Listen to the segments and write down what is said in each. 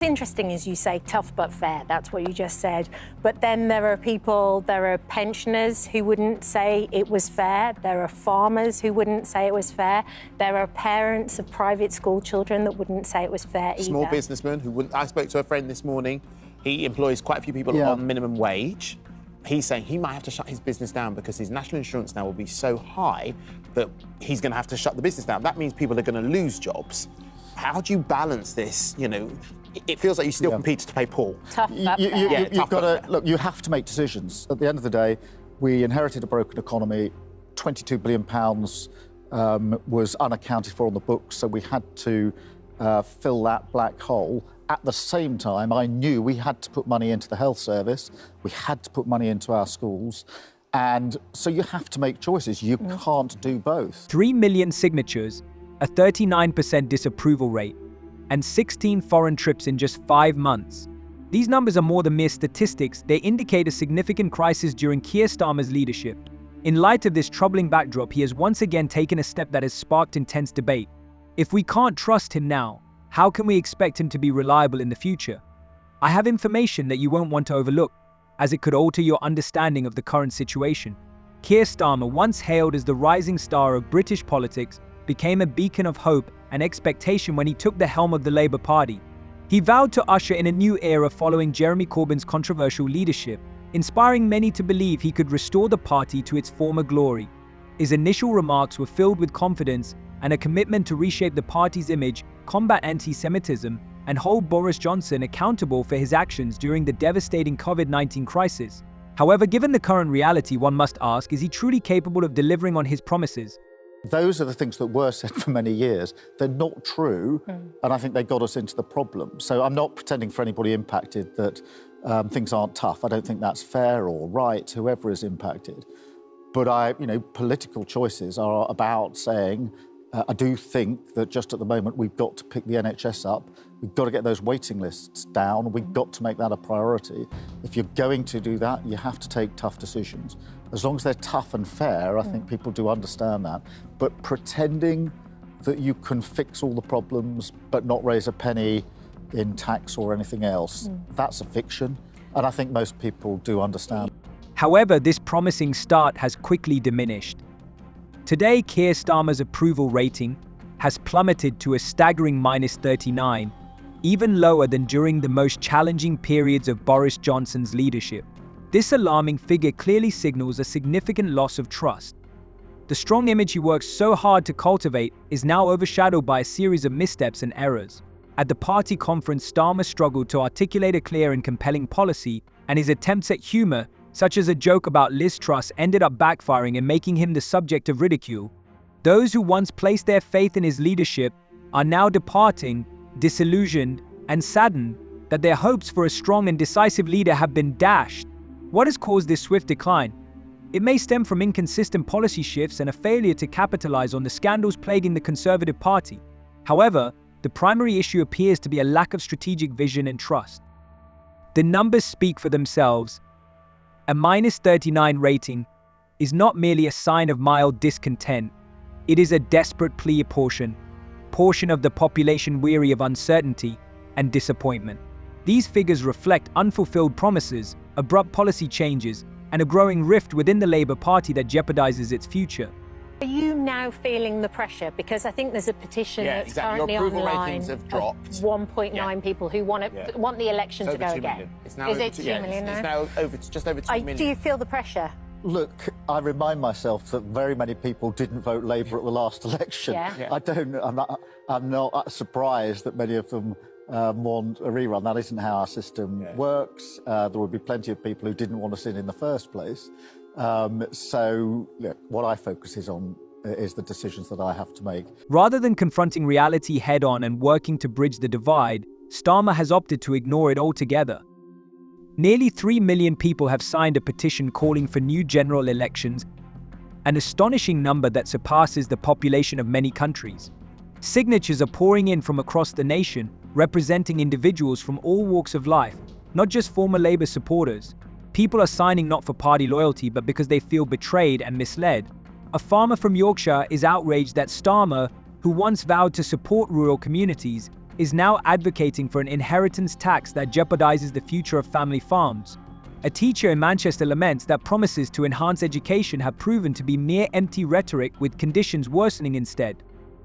Interesting, as you say, tough but fair. That's what you just said. But then there are pensioners who wouldn't say it was fair. There are farmers who wouldn't say it was fair. There are parents of private school children that wouldn't say it was fair either. Small businessmen who wouldn't. I spoke to a friend this morning. He employs quite a few people on minimum wage. He's saying he might have to shut his business down because his national insurance now will be so high that he's going to have to shut the business down. That means people are going to lose jobs. How do you balance this? You know, it feels like you still compete to pay Paul. Tough but You've got to look. You have to make decisions. At the end of the day, we inherited a broken economy. £22 billion was unaccounted for on the books, so we had to fill that black hole. At the same time, I knew we had to put money into the health service. We had to put money into our schools. And so you have to make choices. You can't do both. 3 million signatures, a 39% disapproval rate, and 16 foreign trips in just 5 months. These numbers are more than mere statistics. They indicate a significant crisis during Keir Starmer's leadership. In light of this troubling backdrop, he has once again taken a step that has sparked intense debate. If we can't trust him now, how can we expect him to be reliable in the future? I have information that you won't want to overlook, as it could alter your understanding of the current situation. Keir Starmer, once hailed as the rising star of British politics, became a beacon of hope and expectation when he took the helm of the Labour Party. He vowed to usher in a new era following Jeremy Corbyn's controversial leadership, inspiring many to believe he could restore the party to its former glory. His initial remarks were filled with confidence and a commitment to reshape the party's image, combat anti-Semitism, and hold Boris Johnson accountable for his actions during the devastating COVID-19 crisis. However, given the current reality, one must ask, is he truly capable of delivering on his promises? Those are the things that were said for many years. They're not true, and I think they got us into the problem. So I'm not pretending for anybody impacted that things aren't tough. I don't think that's fair or right, whoever is impacted. But political choices are about saying, I do think that just at the moment we've got to pick the NHS up. We've got to get those waiting lists down. We've got to make that a priority. If you're going to do that, you have to take tough decisions. As long as they're tough and fair, I think people do understand that. But pretending that you can fix all the problems but not raise a penny in tax or anything else, that's a fiction. And I think most people do understand. However, this promising start has quickly diminished. Today, Keir Starmer's approval rating has plummeted to a staggering -39, even lower than during the most challenging periods of Boris Johnson's leadership. This alarming figure clearly signals a significant loss of trust. The strong image he worked so hard to cultivate is now overshadowed by a series of missteps and errors. At the party conference, Starmer struggled to articulate a clear and compelling policy, and his attempts at humor, such as a joke about Liz Truss, ended up backfiring and making him the subject of ridicule. Those who once placed their faith in his leadership are now departing, disillusioned and saddened that their hopes for a strong and decisive leader have been dashed. What has caused this swift decline? It may stem from inconsistent policy shifts and a failure to capitalize on the scandals plaguing the Conservative Party. However, the primary issue appears to be a lack of strategic vision and trust. The numbers speak for themselves. A -39 rating is not merely a sign of mild discontent. It is a desperate plea portion of the population weary of uncertainty and disappointment. These figures reflect unfulfilled promises, abrupt policy changes, and a growing rift within the Labour Party that jeopardizes its future. Are you now feeling the pressure? Because I think there's a petition that's currently Your approval online ratings have dropped. 1.9 people who want the election to go again. It's now is over it 2 million now? It's now just over 2 million. Do you feel the pressure? Look, I remind myself that very many people didn't vote Labour at the last election. I'm not surprised that many of them want a rerun. That isn't how our system works. There would be plenty of people who didn't want us in the first place. What I focus on is the decisions that I have to make. Rather than confronting reality head-on and working to bridge the divide, Starmer has opted to ignore it altogether. Nearly 3 million people have signed a petition calling for new general elections, an astonishing number that surpasses the population of many countries. Signatures are pouring in from across the nation, representing individuals from all walks of life, not just former Labour supporters. People are signing not for party loyalty, but because they feel betrayed and misled. A farmer from Yorkshire is outraged that Starmer, who once vowed to support rural communities, is now advocating for an inheritance tax that jeopardizes the future of family farms. A teacher in Manchester laments that promises to enhance education have proven to be mere empty rhetoric, with conditions worsening instead.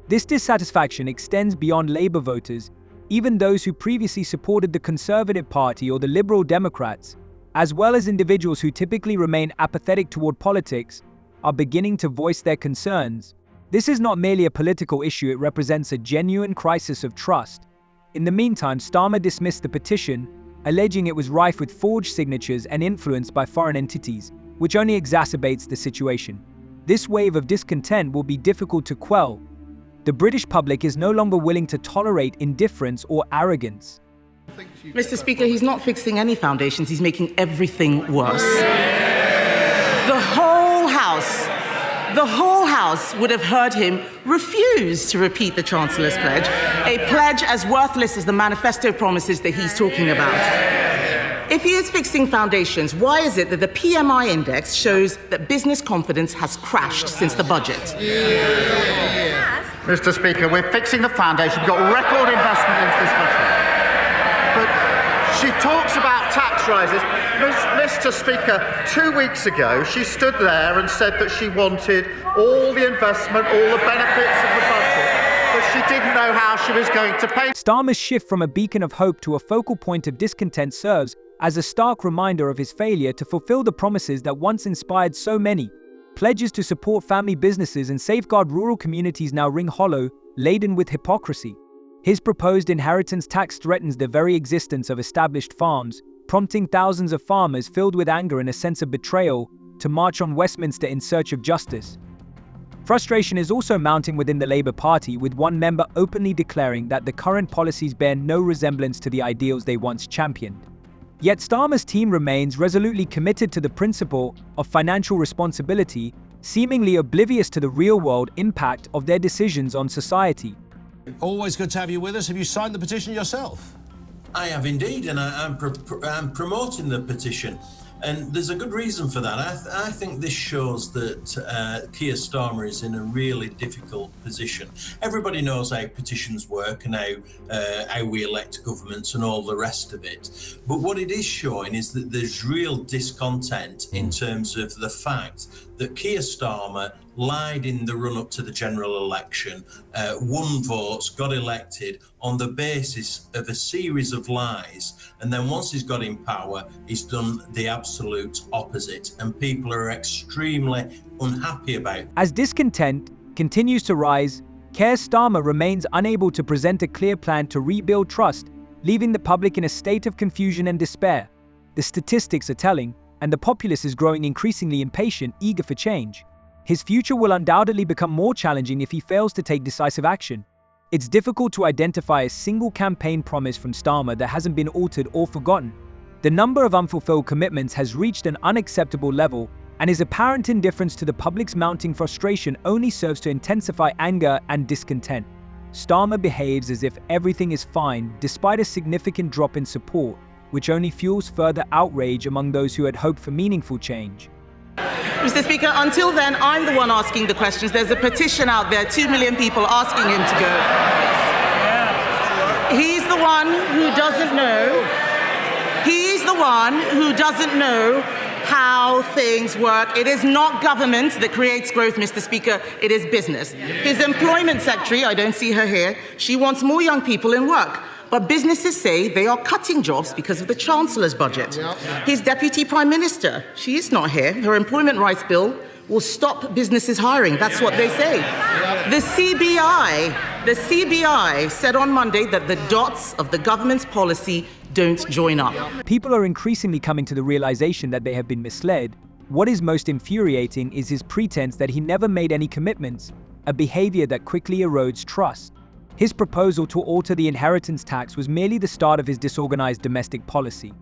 This dissatisfaction extends beyond Labour voters. Even those who previously supported the Conservative Party or the Liberal Democrats, as well as individuals who typically remain apathetic toward politics, are beginning to voice their concerns. This is not merely a political issue, it represents a genuine crisis of trust. In the meantime, Starmer dismissed the petition, alleging it was rife with forged signatures and influenced by foreign entities, which only exacerbates the situation. This wave of discontent will be difficult to quell. The British public is no longer willing to tolerate indifference or arrogance. Mr. Speaker, he's not fixing any foundations, he's making everything worse. The whole House would have heard him refuse to repeat the Chancellor's pledge, a pledge as worthless as the manifesto promises that he's talking about. If he is fixing foundations, why is it that the PMI index shows that business confidence has crashed since the budget? Mr. Speaker, we're fixing the foundation. We've got record investment into this country. But she talks about tax rises. Mr. Speaker, 2 weeks ago, she stood there and said that she wanted all the investment, all the benefits of the budget, but she didn't know how she was going to pay. Starmer's shift from a beacon of hope to a focal point of discontent serves as a stark reminder of his failure to fulfill the promises that once inspired so many. Pledges to support family businesses and safeguard rural communities now ring hollow, laden with hypocrisy. His proposed inheritance tax threatens the very existence of established farms, prompting thousands of farmers filled with anger and a sense of betrayal to march on Westminster in search of justice. Frustration is also mounting within the Labour Party, with one member openly declaring that the current policies bear no resemblance to the ideals they once championed. Yet Starmer's team remains resolutely committed to the principle of financial responsibility, seemingly oblivious to the real-world impact of their decisions on society. Always good to have you with us. Have you signed the petition yourself? I have indeed, and I'm promoting the petition. And there's a good reason for that. I think this shows that Keir Starmer is in a really difficult position. Everybody knows how petitions work and how we elect governments and all the rest of it. But what it is showing is that there's real discontent in terms of the fact that Keir Starmer lied in the run-up to the general election, won votes, got elected on the basis of a series of lies, and then once he's got in power, he's done the absolute opposite, and people are extremely unhappy about it. As discontent continues to rise, Keir Starmer remains unable to present a clear plan to rebuild trust, leaving the public in a state of confusion and despair. The statistics are telling, and the populace is growing increasingly impatient, eager for change. His future will undoubtedly become more challenging if he fails to take decisive action. It's difficult to identify a single campaign promise from Starmer that hasn't been altered or forgotten. The number of unfulfilled commitments has reached an unacceptable level, and his apparent indifference to the public's mounting frustration only serves to intensify anger and discontent. Starmer behaves as if everything is fine, despite a significant drop in support, which only fuels further outrage among those who had hoped for meaningful change. Mr. Speaker, until then, I'm the one asking the questions. There's a petition out there, 2 million people asking him to go. He's the one who doesn't know. He's the one who doesn't know how things work. It is not government that creates growth, Mr. Speaker. It is business. His employment secretary, I don't see her here, she wants more young people in work. But businesses say they are cutting jobs because of the Chancellor's budget. His Deputy Prime Minister, she is not here. Her employment rights bill will stop businesses hiring. That's what they say. The CBI said on Monday that the dots of the government's policy don't join up. People are increasingly coming to the realization that they have been misled. What is most infuriating is his pretense that he never made any commitments, a behavior that quickly erodes trust. His proposal to alter the inheritance tax was merely the start of his disorganized domestic policy.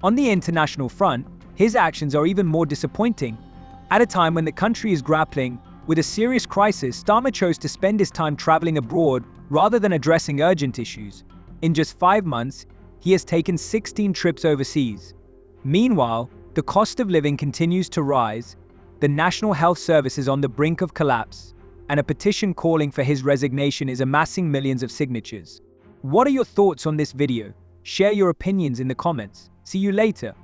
On the international front, his actions are even more disappointing. At a time when the country is grappling with a serious crisis, Starmer chose to spend his time traveling abroad rather than addressing urgent issues. In just 5 months, he has taken 16 trips overseas. Meanwhile, the cost of living continues to rise, the National Health Service is on the brink of collapse, and a petition calling for his resignation is amassing millions of signatures. What are your thoughts on this video? Share your opinions in the comments. See you later.